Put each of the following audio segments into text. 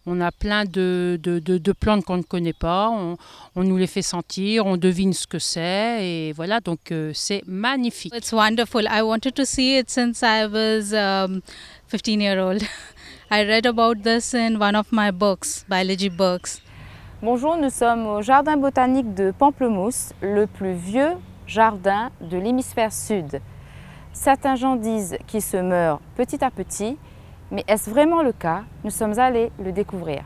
On a plein de plantes qu'on ne connaît pas. On nous les fait sentir, on devine ce que c'est. Et voilà, donc c'est magnifique. It's wonderful. I wanted to see it since I was 15-year-old. I read about this in one of my books, biology books. Bonjour, nous sommes au jardin botanique de Pamplemousse, le plus vieux jardin de l'hémisphère sud. Certains gens disent qu'il se meurt petit à petit, mais est-ce vraiment le cas? Nous sommes allés le découvrir.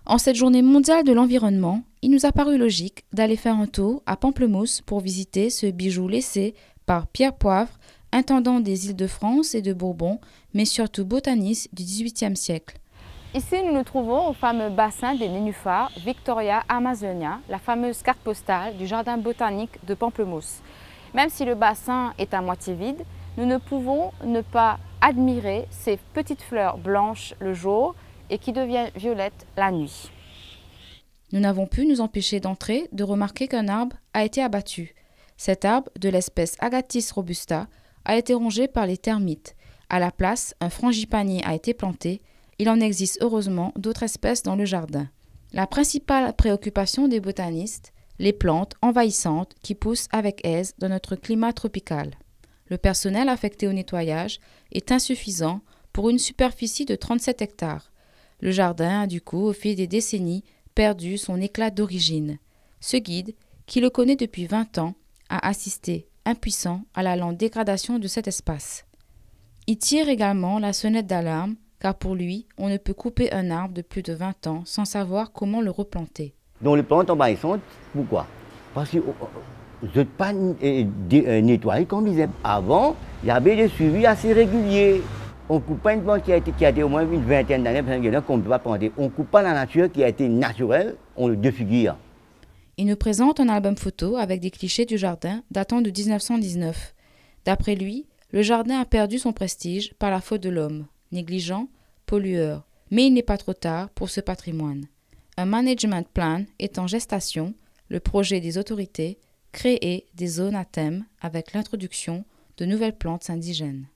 En cette journée mondiale de l'environnement, il nous a paru logique d'aller faire un tour à Pamplemousse pour visiter ce bijou laissé par Pierre Poivre, intendant des Îles-de-France et de Bourbon, mais surtout botaniste du XVIIIe siècle. Ici, nous nous trouvons au fameux bassin des nénuphars Victoria Amazonia, la fameuse carte postale du jardin botanique de Pamplemousse. Même si le bassin est à moitié vide, nous ne pouvons ne pas admirer ces petites fleurs blanches le jour et qui deviennent violettes la nuit. Nous n'avons pu nous empêcher d'entrer, de remarquer qu'un arbre a été abattu. Cet arbre, de l'espèce Agathis robusta, a été rongé par les termites. À la place, un frangipanier a été planté. Il en existe heureusement d'autres espèces dans le jardin. La principale préoccupation des botanistes, les plantes envahissantes qui poussent avec aise dans notre climat tropical. Le personnel affecté au nettoyage est insuffisant pour une superficie de 37 hectares. Le jardin a du coup, au fil des décennies, perdu son éclat d'origine. Ce guide, qui le connaît depuis 20 ans, a assisté, impuissant, à la lente dégradation de cet espace. Il tire également la sonnette d'alarme, car pour lui, on ne peut couper un arbre de plus de 20 ans sans savoir comment le replanter. Donc les plantes envahissantes, pourquoi? Parce que je ne pas nettoyer comme disait. Avant, il y avait des suivis assez réguliers. On ne coupe pas une plante qui a été au moins une vingtaine d'années, parce qu'on ne peut pas planter. On ne coupe pas la nature qui a été naturelle, on le défigure. Il nous présente un album photo avec des clichés du jardin datant de 1919. D'après lui, le jardin a perdu son prestige par la faute de l'homme, négligent, pollueur. Mais il n'est pas trop tard pour ce patrimoine. Un management plan est en gestation, le projet des autorités, créer des zones à thème avec l'introduction de nouvelles plantes indigènes.